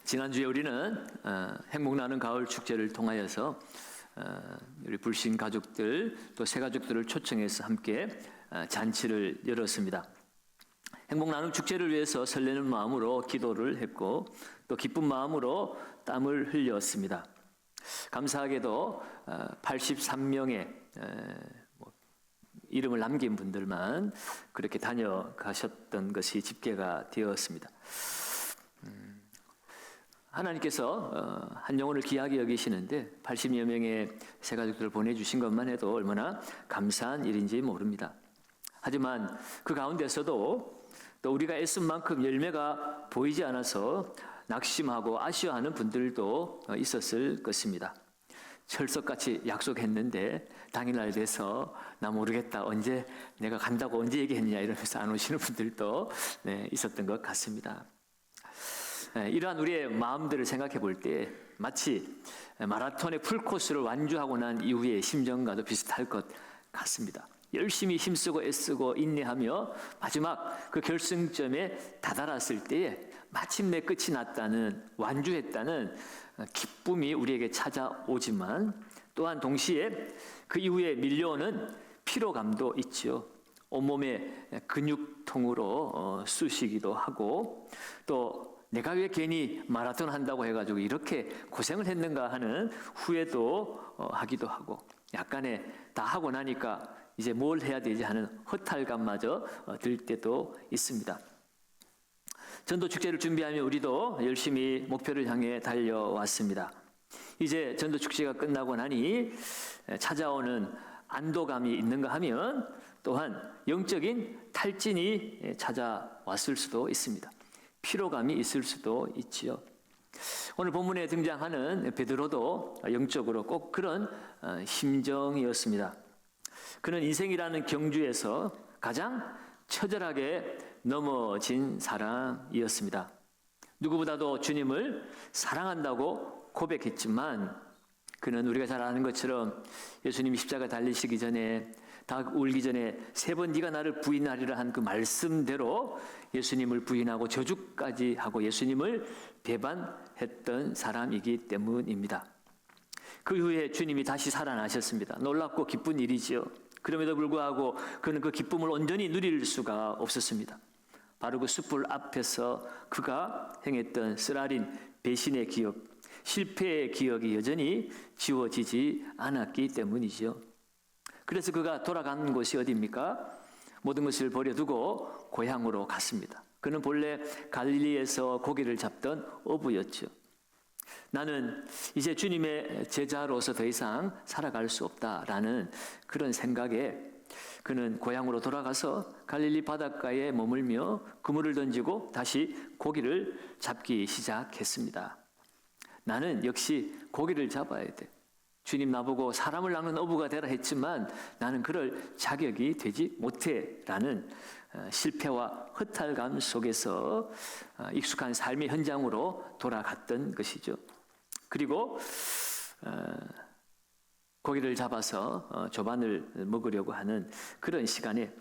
지난주에 우리는 행복나는 가을 축제를 통하여서 우리 불신 가족들 또 새 가족들을 초청해서 함께 잔치를 열었습니다. 행복나눔 축제를 위해서 설레는 마음으로 기도를 했고 또 기쁜 마음으로 땀을 흘렸습니다. 감사하게도 83명의 이름을 남긴 분들만 그렇게 다녀가셨던 것이 집계가 되었습니다. 하나님께서 한 영혼을 귀하게 여기시는데 80여 명의 새 가족들을 보내주신 것만 해도 얼마나 감사한 일인지 모릅니다. 하지만 그 가운데서도 또 우리가 애쓴 만큼 열매가 보이지 않아서 낙심하고 아쉬워하는 분들도 있었을 것입니다. 철석같이 약속했는데 당일날 돼서 나 모르겠다, 언제 내가 간다고 언제 얘기했냐 이러면서 안 오시는 분들도 있었던 것 같습니다. 이러한 우리의 마음들을 생각해 볼 때 마치 마라톤의 풀코스를 완주하고 난 이후의 심정과도 비슷할 것 같습니다. 열심히 힘쓰고 애쓰고 인내하며 마지막 그 결승점에 다다랐을 때에 마침내 끝이 났다는, 완주했다는 기쁨이 우리에게 찾아오지만 또한 동시에 그 이후에 밀려오는 피로감도 있죠. 온몸에 근육통으로 쑤시기도 하고 또 내가 왜 괜히 마라톤 한다고 해가지고 이렇게 고생을 했는가 하는 후회도 하기도 하고 약간의 다 하고 나니까 이제 뭘 해야 되지 하는 허탈감마저 들 때도 있습니다. 전도 축제를 준비하며 우리도 열심히 목표를 향해 달려왔습니다. 이제 전도 축제가 끝나고 나니 찾아오는 안도감이 있는가 하면 또한 영적인 탈진이 찾아왔을 수도 있습니다. 피로감이 있을 수도 있지요. 오늘 본문에 등장하는 베드로도 영적으로 꼭 그런 심정이었습니다. 그는 인생이라는 경주에서 가장 처절하게 넘어진 사람이었습니다. 누구보다도 주님을 사랑한다고 고백했지만 그는 우리가 잘 아는 것처럼 예수님이 십자가 달리시기 전에 닭 울기 전에 3번 네가 나를 부인하리라 한 그 말씀대로 예수님을 부인하고 저주까지 하고 예수님을 배반했던 사람이기 때문입니다. 그 후에 주님이 다시 살아나셨습니다. 놀랍고 기쁜 일이지요. 그럼에도 불구하고 그는 그 기쁨을 온전히 누릴 수가 없었습니다. 바로 그 숯불 앞에서 그가 행했던 쓰라린 배신의 기억, 실패의 기억이 여전히 지워지지 않았기 때문이죠. 그래서 그가 돌아간 곳이 어디입니까? 모든 것을 버려두고 고향으로 갔습니다. 그는 본래 갈릴리에서 고기를 잡던 어부였죠. 나는 이제 주님의 제자로서 더 이상 살아갈 수 없다라는 그런 생각에 그는 고향으로 돌아가서 갈릴리 바닷가에 머물며 그물을 던지고 다시 고기를 잡기 시작했습니다. 나는 역시 고기를 잡아야 돼. 주님 나보고 사람을 낚는 어부가 되라 했지만 나는 그럴 자격이 되지 못해 라는 실패와 허탈감 속에서 익숙한 삶의 현장으로 돌아갔던 것이죠. 그리고 고기를 잡아서 조반을 먹으려고 하는 그런 시간에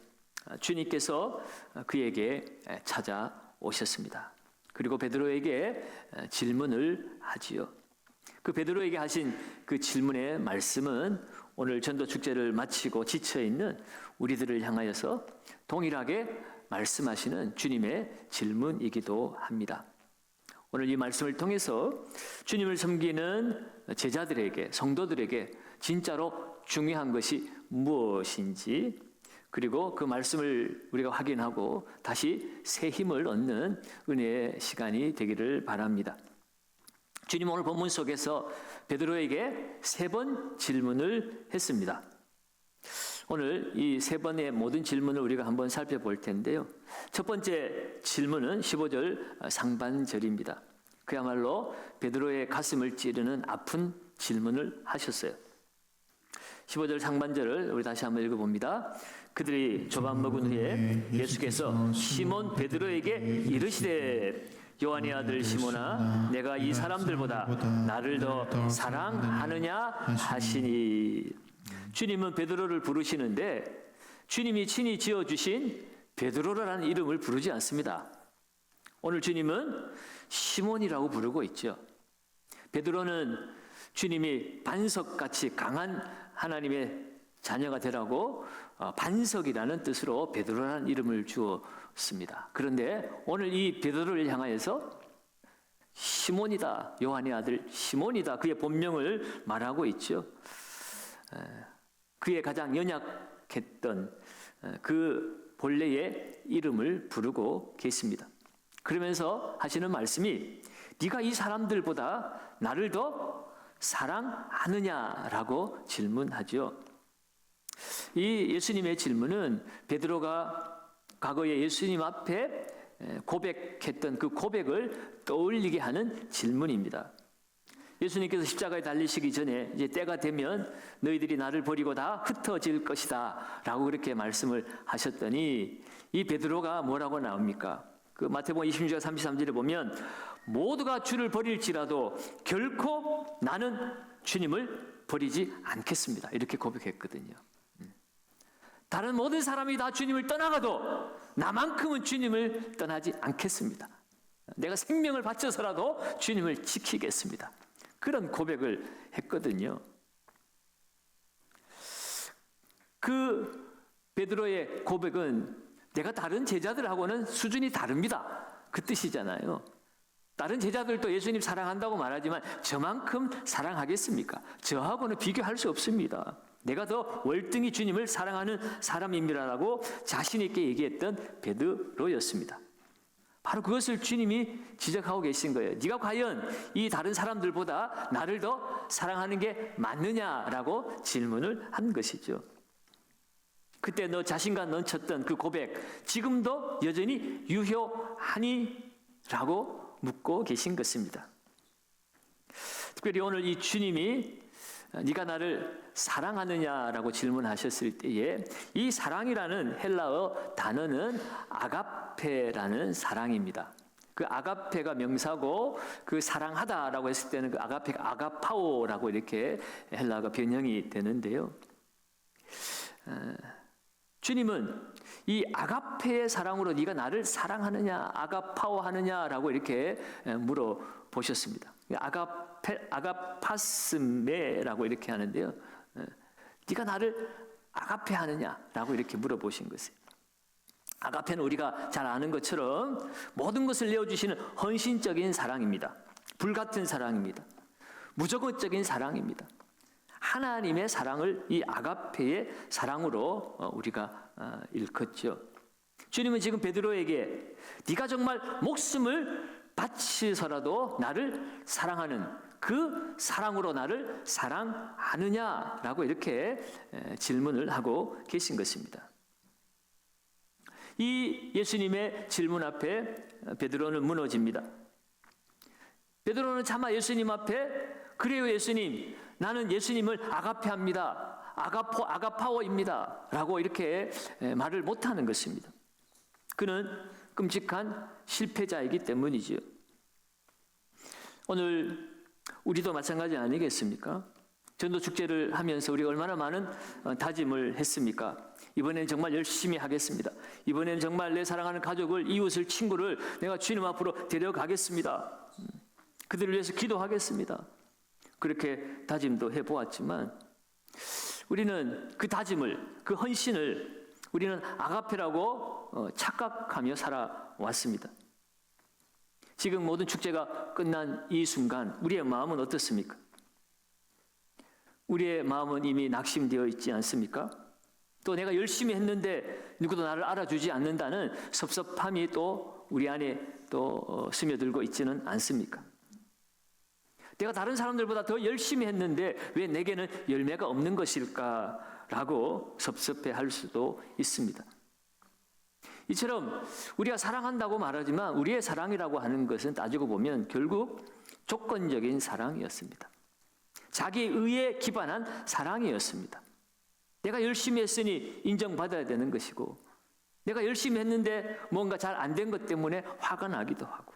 주님께서 그에게 찾아오셨습니다. 그리고 베드로에게 질문을 하지요. 그 베드로에게 하신 그 질문의 말씀은 오늘 전도 축제를 마치고 지쳐있는 우리들을 향하여서 동일하게 말씀하시는 주님의 질문이기도 합니다. 오늘 이 말씀을 통해서 주님을 섬기는 제자들에게, 성도들에게 진짜로 중요한 것이 무엇인지 그리고 그 말씀을 우리가 확인하고 다시 새 힘을 얻는 은혜의 시간이 되기를 바랍니다. 주님 오늘 본문 속에서 베드로에게 3번 질문을 했습니다. 오늘 이 3번의 모든 질문을 우리가 한번 살펴볼 텐데요. 첫 번째 질문은 15절 상반절입니다. 그야말로 베드로의 가슴을 찌르는 아픈 질문을 하셨어요. 15절 상반절을 우리 다시 한번 읽어봅니다. 그들이 조반 먹은 후에 예수께서 시몬 베드로에게 이르시되 요한의 아들 시몬아 내가 이 사람들보다 나를 더 사랑하느냐 하시니. 주님은 베드로를 부르시는데 주님이 친히 지어주신 베드로라는 이름을 부르지 않습니다. 오늘 주님은 시몬이라고 부르고 있죠. 베드로는 주님이 반석같이 강한 하나님의 자녀가 되라고 반석이라는 뜻으로 베드로라는 이름을 주었습니다. 그런데 오늘 이 베드로를 향하여서 시몬이다, 요한의 아들 시몬이다, 그의 본명을 말하고 있죠. 그의 가장 연약했던 그 본래의 이름을 부르고 계십니다. 그러면서 하시는 말씀이 네가 이 사람들보다 나를 더 사랑하느냐라고 질문하죠. 이 예수님의 질문은 베드로가 과거에 예수님 앞에 고백했던 그 고백을 떠올리게 하는 질문입니다. 예수님께서 십자가에 달리시기 전에 이제 때가 되면 너희들이 나를 버리고 다 흩어질 것이다 라고 그렇게 말씀을 하셨더니 이 베드로가 뭐라고 나옵니까? 그 마태복음 26장 33절에 보면 모두가 주를 버릴지라도 결코 나는 주님을 버리지 않겠습니다. 이렇게 고백했거든요. 다른 모든 사람이 다 주님을 떠나가도 나만큼은 주님을 떠나지 않겠습니다. 내가 생명을 바쳐서라도 주님을 지키겠습니다. 그런 고백을 했거든요. 그 베드로의 고백은 내가 다른 제자들하고는 수준이 다릅니다. 그 뜻이잖아요. 다른 제자들도 예수님 사랑한다고 말하지만 저만큼 사랑하겠습니까? 저하고는 비교할 수 없습니다. 내가 더 월등히 주님을 사랑하는 사람입니다라고 자신 있게 얘기했던 베드로였습니다. 바로 그것을 주님이 지적하고 계신 거예요. 네가 과연 이 다른 사람들보다 나를 더 사랑하는 게 맞느냐라고 질문을 한 것이죠. 그때 너 자신감 넘쳤던 그 고백 지금도 여전히 유효하니? 라고 묻고 계신 것입니다. 특별히 오늘 이 주님이 네가 나를 사랑하느냐라고 질문하셨을 때에 이 사랑이라는 헬라어 단어는 아가페라는 사랑입니다. 그 아가페가 명사고 그 사랑하다라고 했을 때는 그 아가페가 아가파오라고 이렇게 헬라어가 변형이 되는데요. 주님은 이 아가페의 사랑으로 네가 나를 사랑하느냐 아가파오하느냐라고 이렇게 물어보셨습니다. 아가파스메라고 이렇게 하는데요. 네가 나를 아가페하느냐라고 이렇게 물어보신 것이에요. 아가페는 우리가 잘 아는 것처럼 모든 것을 내어주시는 헌신적인 사랑입니다. 불같은 사랑입니다. 무조건적인 사랑입니다. 하나님의 사랑을 이 아가페의 사랑으로 우리가 일컫죠. 주님은 지금 베드로에게 네가 정말 목숨을 바치서라도 나를 사랑하는 그 사랑으로 나를 사랑하느냐라고 이렇게 질문을 하고 계신 것입니다. 이 예수님의 질문 앞에 베드로는 무너집니다. 베드로는 차마 예수님 앞에 그래요 예수님, 나는 예수님을 아가페합니다. 아가파오입니다. 라고 이렇게 말을 못하는 것입니다. 그는 끔찍한 실패자이기 때문이지요. 오늘 우리도 마찬가지 아니겠습니까? 전도 축제를 하면서 우리가 얼마나 많은 다짐을 했습니까? 이번에는 정말 열심히 하겠습니다. 이번에는 정말 내 사랑하는 가족을, 이웃을, 친구를 내가 주님 앞으로 데려가겠습니다. 그들을 위해서 기도하겠습니다. 그렇게 다짐도 해보았지만 우리는 그 다짐을, 그 헌신을 우리는 아가페라고 착각하며 살아왔습니다. 지금 모든 축제가 끝난 이 순간 우리의 마음은 어떻습니까? 우리의 마음은 이미 낙심되어 있지 않습니까? 또 내가 열심히 했는데 누구도 나를 알아주지 않는다는 섭섭함이 또 우리 안에 또 스며들고 있지는 않습니까? 내가 다른 사람들보다 더 열심히 했는데 왜 내게는 열매가 없는 것일까라고 섭섭해할 수도 있습니다. 이처럼 우리가 사랑한다고 말하지만 우리의 사랑이라고 하는 것은 따지고 보면 결국 조건적인 사랑이었습니다. 자기 의에 기반한 사랑이었습니다. 내가 열심히 했으니 인정받아야 되는 것이고 내가 열심히 했는데 뭔가 잘 안 된 것 때문에 화가 나기도 하고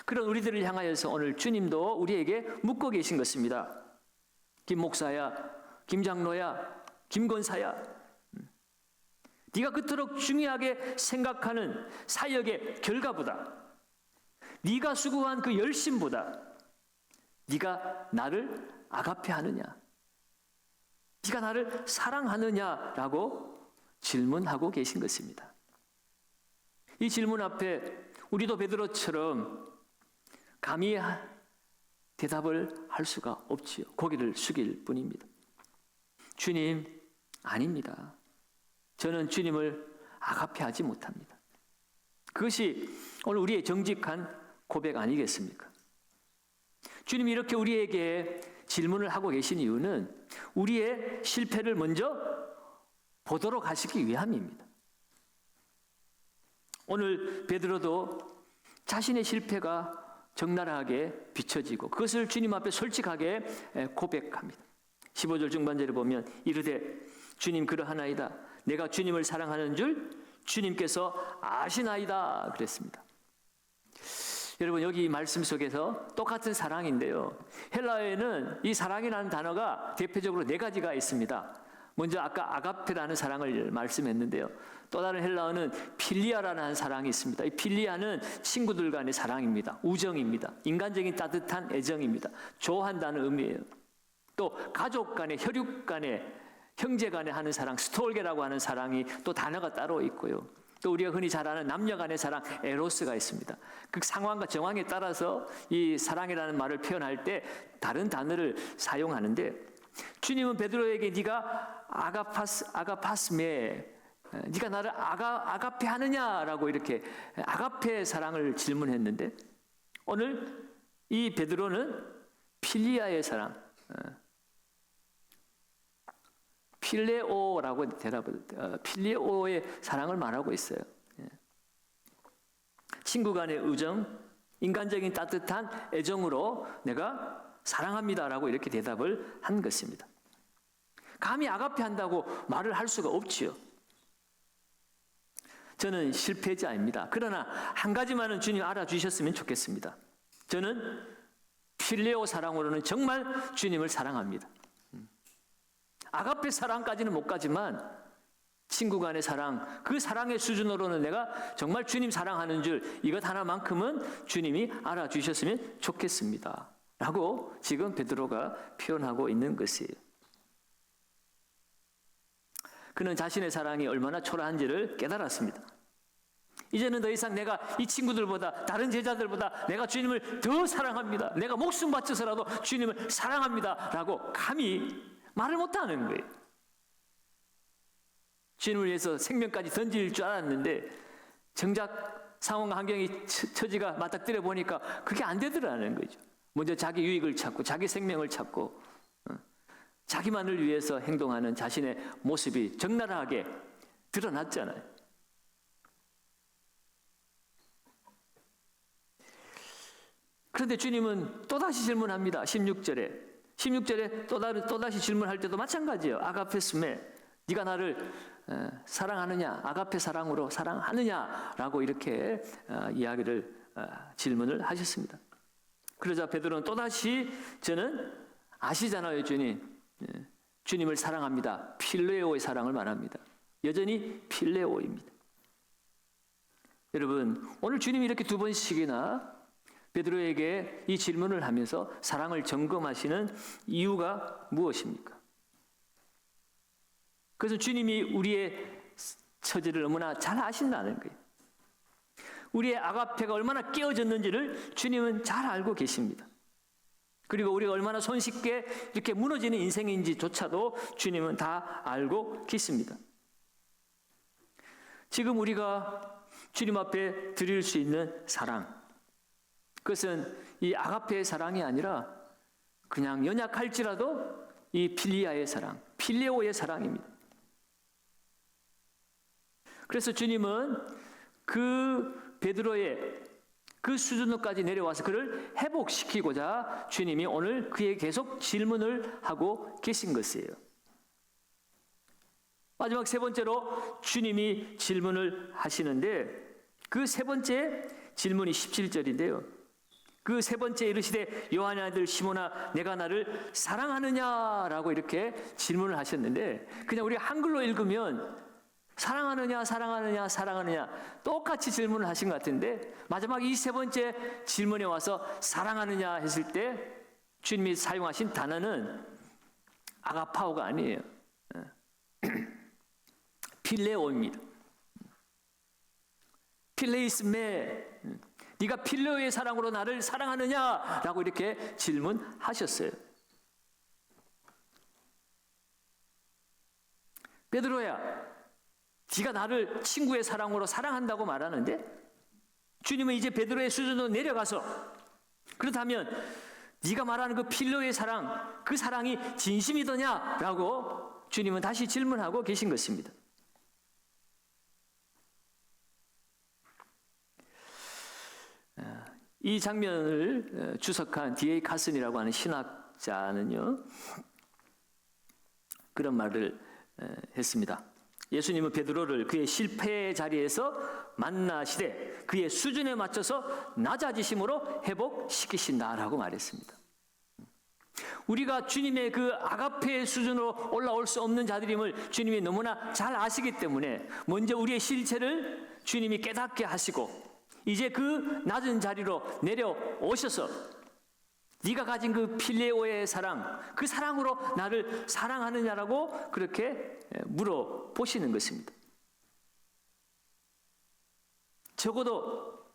그런 우리들을 향하여서 오늘 주님도 우리에게 묻고 계신 것입니다. 김 목사야, 김 장로야, 김 권사야, 네가 그토록 중요하게 생각하는 사역의 결과보다 네가 수고한 그 열심보다 네가 나를 아가페하느냐? 네가 나를 사랑하느냐라고 질문하고 계신 것입니다. 이 질문 앞에 우리도 베드로처럼 감히 대답을 할 수가 없지요. 고개를 숙일 뿐입니다. 주님, 아닙니다. 저는 주님을 아가페하지 못합니다. 그것이 오늘 우리의 정직한 고백 아니겠습니까? 주님이 이렇게 우리에게 질문을 하고 계신 이유는 우리의 실패를 먼저 보도록 하시기 위함입니다. 오늘 베드로도 자신의 실패가 적나라하게 비춰지고 그것을 주님 앞에 솔직하게 고백합니다. 15절 중반절에 보면 이르되 주님 그러하나이다. 내가 주님을 사랑하는 줄 주님께서 아시나이다 그랬습니다. 여러분 여기 말씀 속에서 똑같은 사랑인데요. 헬라어에는 이 사랑이라는 단어가 대표적으로 네 가지가 있습니다. 먼저 아까 아가페라는 사랑을 말씀했는데요. 또 다른 헬라어는 필리아라는 사랑이 있습니다. 이 필리아는 친구들 간의 사랑입니다. 우정입니다. 인간적인 따뜻한 애정입니다. 좋아한다는 의미예요. 또 가족 간의 혈육 간의 형제 간에 하는 사랑, 스톨게라고 하는 사랑이 또 단어가 따로 있고요. 또 우리가 흔히 잘 아는 남녀 간의 사랑, 에로스가 있습니다. 그 상황과 정황에 따라서 이 사랑이라는 말을 표현할 때 다른 단어를 사용하는데 주님은 베드로에게 네가 아가파스메, 네가 나를 아가페 하느냐라고 이렇게 아가페 사랑을 질문했는데 오늘 이 베드로는 필리아의 사랑, 필레오라고 대답을 필레오의 사랑을 말하고 있어요. 친구 간의 우정, 인간적인 따뜻한 애정으로 내가 사랑합니다라고 이렇게 대답을 한 것입니다. 감히 아가페 한다고 말을 할 수가 없지요. 저는 실패자입니다. 그러나 한 가지만은 주님 알아주셨으면 좋겠습니다. 저는 필레오 사랑으로는 정말 주님을 사랑합니다. 아가페 사랑까지는 못 가지만 친구 간의 사랑, 그 사랑의 수준으로는 내가 정말 주님 사랑하는 줄 이것 하나만큼은 주님이 알아주셨으면 좋겠습니다. 라고 지금 베드로가 표현하고 있는 것이에요. 그는 자신의 사랑이 얼마나 초라한지를 깨달았습니다. 이제는 더 이상 내가 이 친구들보다 다른 제자들보다 내가 주님을 더 사랑합니다. 내가 목숨 바쳐서라도 주님을 사랑합니다. 라고 감히 말을 못하는 거예요. 주님을 위해서 생명까지 던질 줄 알았는데 정작 상황과 환경이 처지가 맞닥뜨려 보니까 그게 안 되더라는 거죠. 먼저 자기 유익을 찾고 자기 생명을 찾고 자기만을 위해서 행동하는 자신의 모습이 적나라하게 드러났잖아요. 그런데 주님은 또다시 질문합니다. 16절에 또다시 질문할 때도 마찬가지예요. 아가페스메, 네가 나를 사랑하느냐, 아가페 사랑으로 사랑하느냐라고 이렇게 질문을 하셨습니다. 그러자 베드로는 또다시 저는 아시잖아요, 주님. 주님을 사랑합니다. 필레오의 사랑을 말합니다. 여전히 필레오입니다. 여러분, 오늘 주님이 이렇게 두 번씩이나 베드로에게 이 질문을 하면서 사랑을 점검하시는 이유가 무엇입니까? 그것은 주님이 우리의 처지를 너무나 잘 아신다는 거예요. 우리의 아가페가 얼마나 깨어졌는지를 주님은 잘 알고 계십니다. 그리고 우리가 얼마나 손쉽게 이렇게 무너지는 인생인지조차도 주님은 다 알고 계십니다. 지금 우리가 주님 앞에 드릴 수 있는 사랑, 그것은 이 아가페의 사랑이 아니라 그냥 연약할지라도 이 필리아의 사랑, 필레오의 사랑입니다. 그래서 주님은 그 베드로의 그 수준으로까지 내려와서 그를 회복시키고자 주님이 오늘 그에게 계속 질문을 하고 계신 것이에요. 마지막 세 번째로 주님이 질문을 하시는데 그 세 번째 질문이 17절인데요. 그 세 번째 이르시되 요한의 아들 시몬아 내가 나를 사랑하느냐라고 이렇게 질문을 하셨는데 그냥 우리 한글로 읽으면 사랑하느냐, 사랑하느냐, 사랑하느냐 똑같이 질문을 하신 것 같은데 마지막 이 세 번째 질문에 와서 사랑하느냐 했을 때 주님이 사용하신 단어는 아가파오가 아니에요. 필레오입니다. 필레이스메, 네가 필레오의 사랑으로 나를 사랑하느냐라고 이렇게 질문하셨어요. 베드로야, 네가 나를 친구의 사랑으로 사랑한다고 말하는데 주님은 이제 베드로의 수준으로 내려가서 그렇다면 네가 말하는 그 필레오의 사랑, 그 사랑이 진심이더냐라고 주님은 다시 질문하고 계신 것입니다. 이 장면을 주석한 D.A. 카슨이라고 하는 신학자는요, 그런 말을 했습니다. 예수님은 베드로를 그의 실패의 자리에서 만나시되 그의 수준에 맞춰서 낮아지심으로 회복시키신다라고 말했습니다. 우리가 주님의 그 아가페의 수준으로 올라올 수 없는 자들임을 주님이 너무나 잘 아시기 때문에 먼저 우리의 실체를 주님이 깨닫게 하시고 이제 그 낮은 자리로 내려오셔서 네가 가진 그 필레오의 사랑, 그 사랑으로 나를 사랑하느냐라고 그렇게 물어보시는 것입니다. 적어도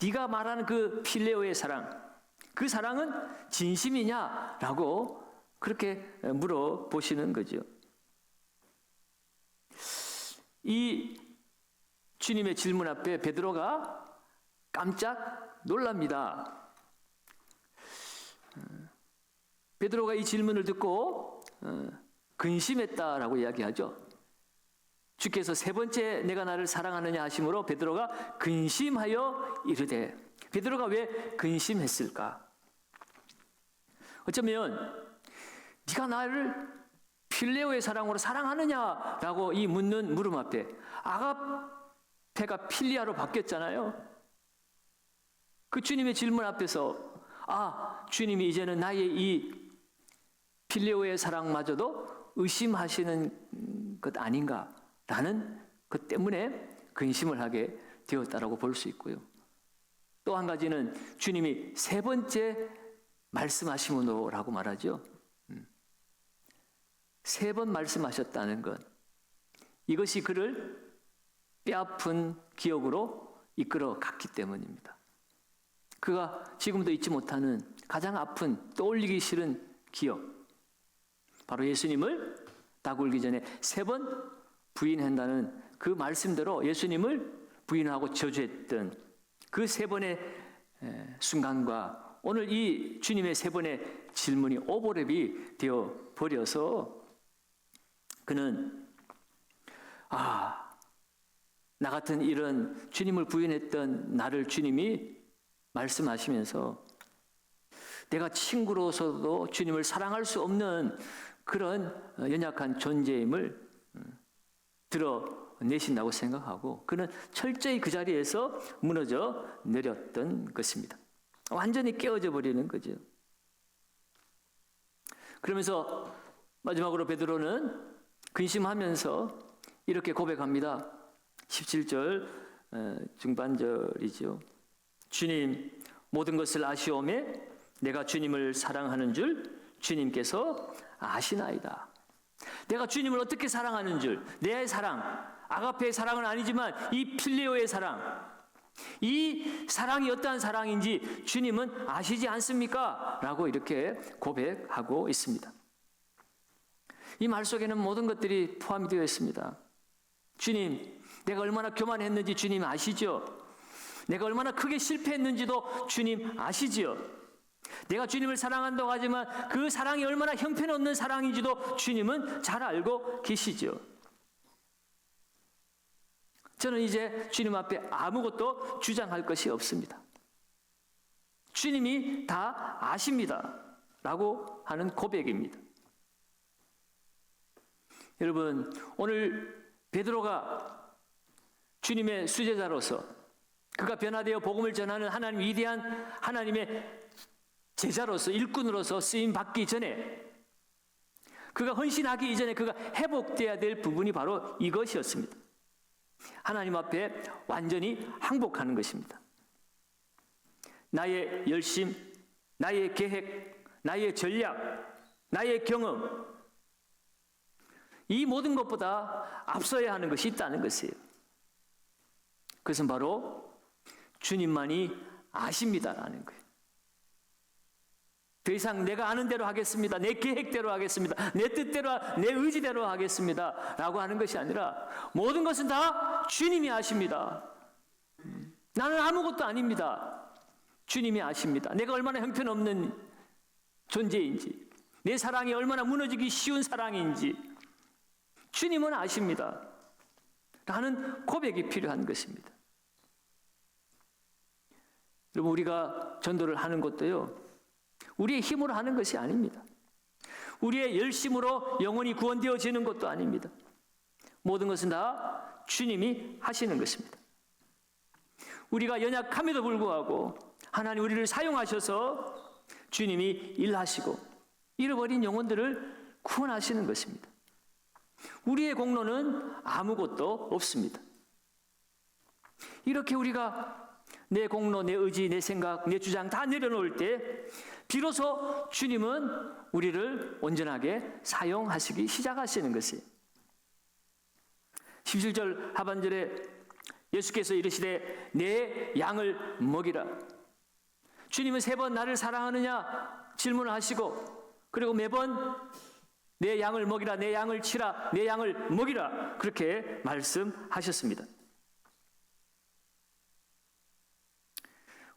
네가 말하는 그 필레오의 사랑, 그 사랑은 진심이냐라고 그렇게 물어보시는 거죠. 이 주님의 질문 앞에 베드로가 깜짝 놀랍니다. 베드로가 이 질문을 듣고 근심했다라고 이야기하죠. 주께서 세 번째 내가 나를 사랑하느냐 하심으로 베드로가 근심하여 이르되, 베드로가 왜 근심했을까? 어쩌면 네가 나를 필레오의 사랑으로 사랑하느냐라고 이 묻는 물음 앞에 아가페가 필리아로 바뀌었잖아요. 그 주님의 질문 앞에서 주님이 이제는 나의 이 필레오의 사랑마저도 의심하시는 것 아닌가라는 것 때문에 근심을 하게 되었다라고 볼 수 있고요. 또 한 가지는 주님이 세 번째 말씀하심으로라고 말하죠. 세 번 말씀하셨다는 것, 이것이 그를 뼈아픈 기억으로 이끌어 갔기 때문입니다. 그가 지금도 잊지 못하는 가장 아픈, 떠올리기 싫은 기억, 바로 예수님을 닭 울기 전에 세 번 부인한다는 그 말씀대로 예수님을 부인하고 저주했던 그 세 번의 순간과 오늘 이 주님의 세 번의 질문이 오버랩이 되어 버려서 그는 나 같은 이런 주님을 부인했던 나를 주님이 말씀하시면서 내가 친구로서도 주님을 사랑할 수 없는 그런 연약한 존재임을 드러내신다고 생각하고 그는 철저히 그 자리에서 무너져 내렸던 것입니다. 완전히 깨어져 버리는 거죠. 그러면서 마지막으로 베드로는 근심하면서 이렇게 고백합니다. 17절 중반절이죠. 주님, 모든 것을 아시오매 내가 주님을 사랑하는 줄 주님께서 아시나이다. 내가 주님을 어떻게 사랑하는 줄, 내 사랑, 아가페의 사랑은 아니지만 이 필레오의 사랑, 이 사랑이 어떠한 사랑인지 주님은 아시지 않습니까? 라고 이렇게 고백하고 있습니다. 이 말 속에는 모든 것들이 포함이 되어 있습니다. 주님, 내가 얼마나 교만했는지 주님 아시죠? 내가 얼마나 크게 실패했는지도 주님 아시지요? 내가 주님을 사랑한다고 하지만 그 사랑이 얼마나 형편없는 사랑인지도 주님은 잘 알고 계시죠. 저는 이제 주님 앞에 아무것도 주장할 것이 없습니다. 주님이 다 아십니다. 라고 하는 고백입니다. 여러분, 오늘 베드로가 주님의 수제자로서 그가 변화되어 복음을 전하는 하나님 위대한 하나님의 제자로서 일꾼으로서 쓰임 받기 전에 그가 헌신하기 이전에 그가 회복돼야 될 부분이 바로 이것이었습니다. 하나님 앞에 완전히 항복하는 것입니다. 나의 열심, 나의 계획, 나의 전략, 나의 경험, 이 모든 것보다 앞서야 하는 것이 있다는 것이에요. 그것은 바로 주님만이 아십니다라는 거예요. 더 이상 내가 아는 대로 하겠습니다. 내 계획대로 하겠습니다. 내 뜻대로, 내 의지대로 하겠습니다. 라고 하는 것이 아니라 모든 것은 다 주님이 아십니다. 나는 아무것도 아닙니다. 주님이 아십니다. 내가 얼마나 형편없는 존재인지, 내 사랑이 얼마나 무너지기 쉬운 사랑인지 주님은 아십니다. 라는 고백이 필요한 것입니다. 여러분, 우리가 전도를 하는 것도요, 우리의 힘으로 하는 것이 아닙니다. 우리의 열심으로 영혼이 구원되어지는 것도 아닙니다. 모든 것은 다 주님이 하시는 것입니다. 우리가 연약함에도 불구하고 하나님 우리를 사용하셔서 주님이 일하시고 잃어버린 영혼들을 구원하시는 것입니다. 우리의 공로는 아무것도 없습니다. 이렇게 우리가 내 공로, 내 의지, 내 생각, 내 주장 다 내려놓을 때 비로소 주님은 우리를 온전하게 사용하시기 시작하시는 것이에요. 17절 하반절에 예수께서 이르시되 내 양을 먹이라. 주님은 3번 나를 사랑하느냐 질문을 하시고, 그리고 매번 내 양을 먹이라, 내 양을 치라, 내 양을 먹이라, 그렇게 말씀하셨습니다.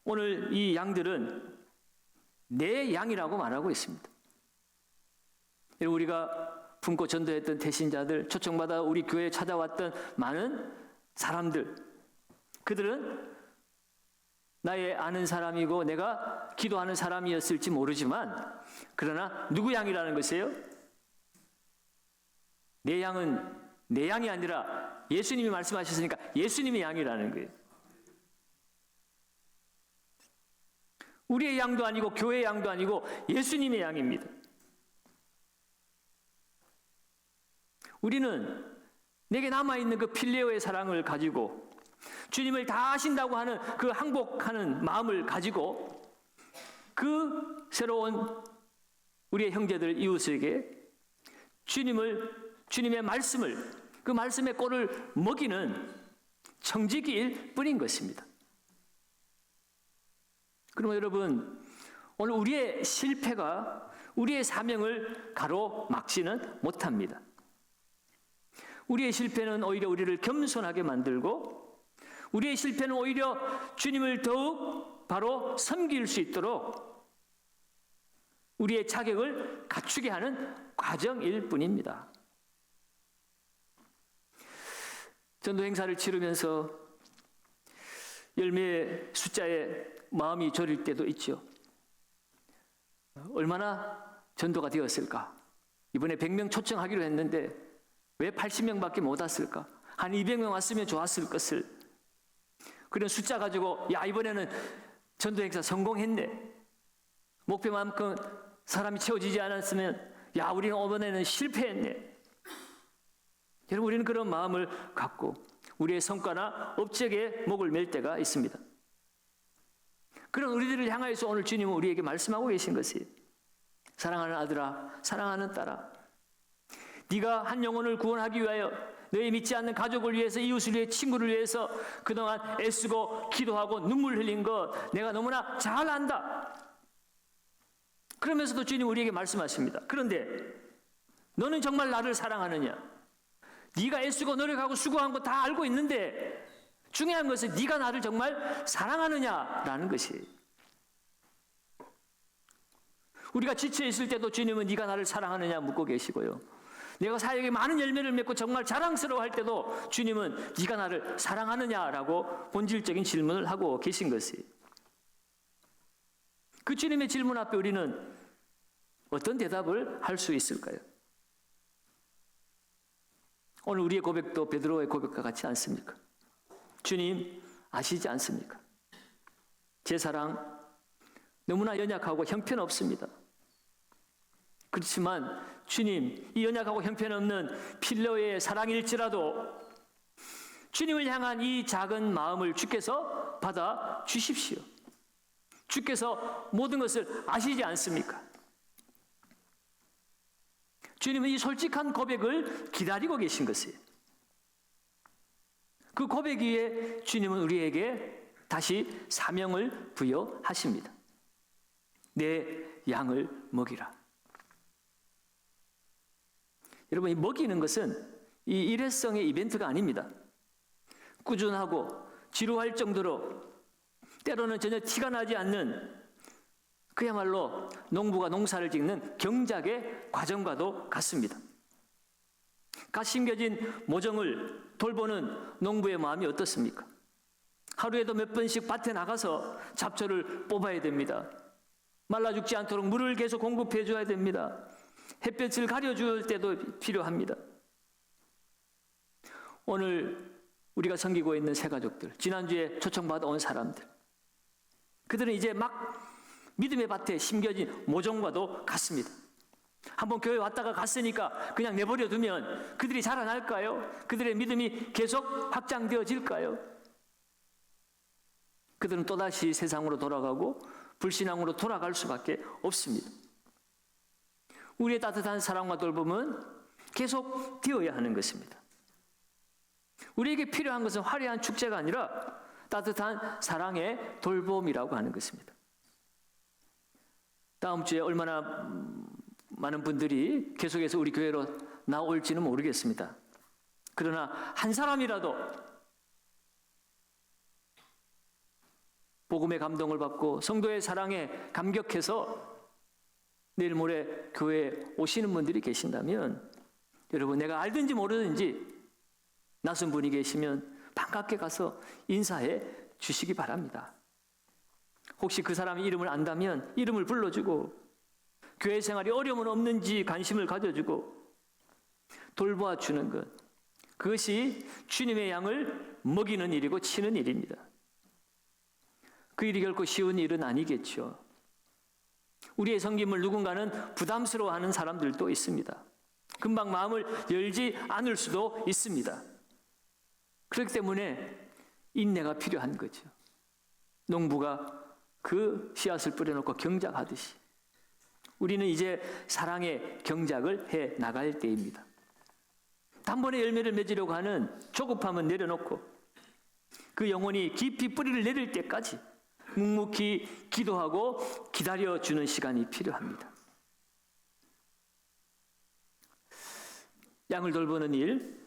오늘 이 양들은 내 양이라고 말하고 있습니다. 우리가 품고 전도했던 대신자들, 초청받아 우리 교회에 찾아왔던 많은 사람들, 그들은 나의 아는 사람이고 내가 기도하는 사람이었을지 모르지만, 그러나 누구 양이라는 것이에요? 내 양은 내 양이 아니라 예수님이 말씀하셨으니까 예수님의 양이라는 거예요. 우리의 양도 아니고 교회의 양도 아니고 예수님의 양입니다. 우리는 내게 남아있는 그 필레오의 사랑을 가지고 주님을 다 아신다고 하는 그 항복하는 마음을 가지고 그 새로운 우리의 형제들, 이웃에게 주님의 말씀을, 그 말씀의 꼴을 먹이는 청지기일 뿐인 것입니다. 그러면 여러분, 오늘 우리의 실패가 우리의 사명을 가로막지는 못합니다. 우리의 실패는 오히려 우리를 겸손하게 만들고, 우리의 실패는 오히려 주님을 더욱 바로 섬길 수 있도록 우리의 자격을 갖추게 하는 과정일 뿐입니다. 전도 행사를 치르면서 열매의 숫자에 마음이 저릴 때도 있죠. 얼마나 전도가 되었을까? 이번에 100명 초청하기로 했는데 왜 80명밖에 못 왔을까? 한 200명 왔으면 좋았을 것을. 그런 숫자 가지고 야, 이번에는 전도 행사 성공했네. 목표만큼 사람이 채워지지 않았으면 야, 우리는 이번에는 실패했네. 여러분, 우리는 그런 마음을 갖고 우리의 성과나 업적에 목을 맬 때가 있습니다. 그런 우리들을 향하여서 오늘 주님은 우리에게 말씀하고 계신 것이에요. 사랑하는 아들아, 사랑하는 딸아, 네가 한 영혼을 구원하기 위하여 너의 믿지 않는 가족을 위해서, 이웃을 위해, 친구를 위해서 그동안 애쓰고 기도하고 눈물 흘린 것 내가 너무나 잘 안다. 그러면서도 주님 우리에게 말씀하십니다. 그런데 너는 정말 나를 사랑하느냐? 네가 애쓰고 노력하고 수고한 거 다 알고 있는데 중요한 것은 네가 나를 정말 사랑하느냐라는 것이에요. 우리가 지쳐 있을 때도 주님은 네가 나를 사랑하느냐 묻고 계시고요. 내가 사역에 많은 열매를 맺고 정말 자랑스러워할 때도 주님은 네가 나를 사랑하느냐라고 본질적인 질문을 하고 계신 것이에요. 그 주님의 질문 앞에 우리는 어떤 대답을 할 수 있을까요? 오늘 우리의 고백도 베드로의 고백과 같지 않습니까? 주님 아시지 않습니까? 제 사랑 너무나 연약하고 형편없습니다. 그렇지만 주님, 이 연약하고 형편없는 필로의 사랑일지라도 주님을 향한 이 작은 마음을 주께서 받아 주십시오. 주께서 모든 것을 아시지 않습니까? 주님은 이 솔직한 고백을 기다리고 계신 것이에요. 그 고백 위에 주님은 우리에게 다시 사명을 부여하십니다. 내 양을 먹이라. 여러분, 이 먹이는 것은 이 일회성의 이벤트가 아닙니다. 꾸준하고 지루할 정도로 때로는 전혀 티가 나지 않는 그야말로 농부가 농사를 짓는 경작의 과정과도 같습니다. 갓 심겨진 모종을 돌보는 농부의 마음이 어떻습니까? 하루에도 몇 번씩 밭에 나가서 잡초를 뽑아야 됩니다. 말라 죽지 않도록 물을 계속 공급해 줘야 됩니다. 햇볕을 가려줄 때도 필요합니다. 오늘 우리가 섬기고 있는 새가족들, 지난주에 초청받아 온 사람들, 그들은 이제 막 믿음의 밭에 심겨진 모종과도 같습니다. 한번 교회 왔다가 갔으니까 그냥 내버려 두면 그들이 자라날까요? 그들의 믿음이 계속 확장되어질까요? 그들은 또다시 세상으로 돌아가고 불신앙으로 돌아갈 수밖에 없습니다. 우리의 따뜻한 사랑과 돌봄은 계속 되어야 하는 것입니다. 우리에게 필요한 것은 화려한 축제가 아니라 따뜻한 사랑의 돌봄이라고 하는 것입니다. 다음 주에 얼마나 많은 분들이 계속해서 우리 교회로 나올지는 모르겠습니다. 그러나 한 사람이라도 복음의 감동을 받고 성도의 사랑에 감격해서 내일 모레 교회에 오시는 분들이 계신다면, 여러분, 내가 알든지 모르든지 낯선 분이 계시면 반갑게 가서 인사해 주시기 바랍니다. 혹시 그 사람의 이름을 안다면 이름을 불러주고, 교회 생활이 어려움은 없는지 관심을 가져주고 돌보아 주는 것, 그것이 주님의 양을 먹이는 일이고 치는 일입니다. 그 일이 결코 쉬운 일은 아니겠죠. 우리의 섬김을 누군가는 부담스러워하는 사람들도 있습니다. 금방 마음을 열지 않을 수도 있습니다. 그렇기 때문에 인내가 필요한 거죠. 농부가 그 씨앗을 뿌려놓고 경작하듯이 우리는 이제 사랑의 경작을 해 나갈 때입니다. 단번에 열매를 맺으려고 하는 조급함은 내려놓고 그 영혼이 깊이 뿌리를 내릴 때까지 묵묵히 기도하고 기다려주는 시간이 필요합니다. 양을 돌보는 일,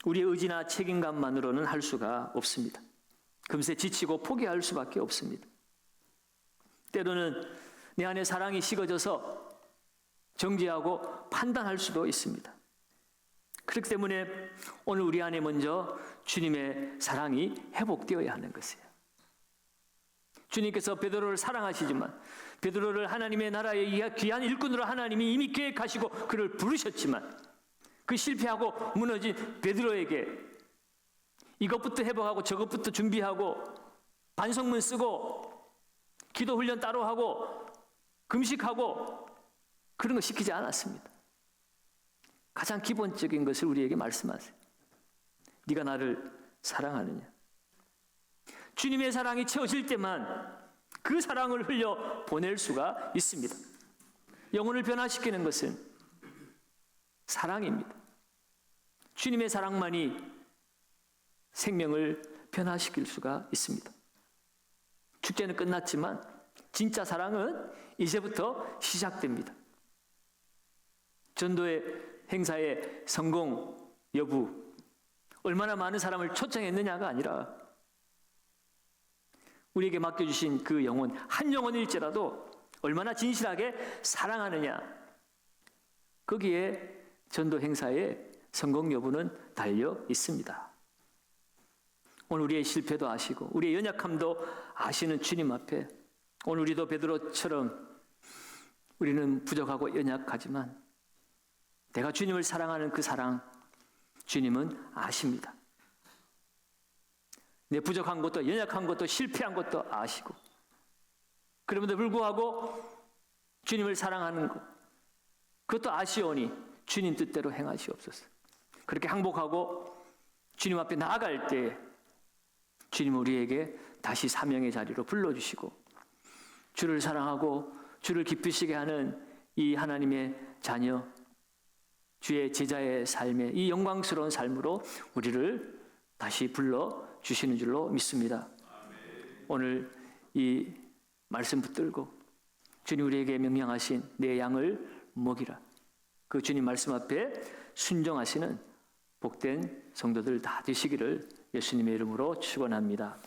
우리의 의지나 책임감만으로는 할 수가 없습니다. 금세 지치고 포기할 수밖에 없습니다. 때로는 내 안에 사랑이 식어져서 정죄하고 판단할 수도 있습니다. 그렇기 때문에 오늘 우리 안에 먼저 주님의 사랑이 회복되어야 하는 것이에요. 주님께서 베드로를 사랑하시지만, 베드로를 하나님의 나라의 귀한 일꾼으로 하나님이 이미 계획하시고 그를 부르셨지만, 그 실패하고 무너진 베드로에게 이것부터 회복하고 저것부터 준비하고 반성문 쓰고 기도 훈련 따로 하고 금식하고 그런 거 시키지 않았습니다. 가장 기본적인 것을 우리에게 말씀하세요. 네가 나를 사랑하느냐? 주님의 사랑이 채워질 때만 그 사랑을 흘려 보낼 수가 있습니다. 영혼을 변화시키는 것은 사랑입니다. 주님의 사랑만이 생명을 변화시킬 수가 있습니다. 축제는 끝났지만 진짜 사랑은 이제부터 시작됩니다. 전도의 행사의 성공 여부, 얼마나 많은 사람을 초청했느냐가 아니라 우리에게 맡겨주신 그 영혼, 한 영혼일지라도 얼마나 진실하게 사랑하느냐, 거기에 전도 행사의 성공 여부는 달려 있습니다. 오늘 우리의 실패도 아시고 우리의 연약함도 아시는 주님 앞에 오늘 우리도 베드로처럼 우리는 부족하고 연약하지만 내가 주님을 사랑하는 그 사랑 주님은 아십니다. 내 부족한 것도 연약한 것도 실패한 것도 아시고, 그럼에도 불구하고 주님을 사랑하는 것, 그것도 아시오니 주님 뜻대로 행하시옵소서. 그렇게 항복하고 주님 앞에 나아갈 때 주님 우리에게 다시 사명의 자리로 불러주시고 주를 사랑하고 주를 기쁘시게 하는 이 하나님의 자녀, 주의 제자의 삶의 이 영광스러운 삶으로 우리를 다시 불러주시는 줄로 믿습니다. 오늘 이 말씀 붙들고 주님 우리에게 명령하신 내 양을 먹이라. 그 주님 말씀 앞에 순종하시는 복된 성도들 다 되시기를 예수님의 이름으로 축원합니다.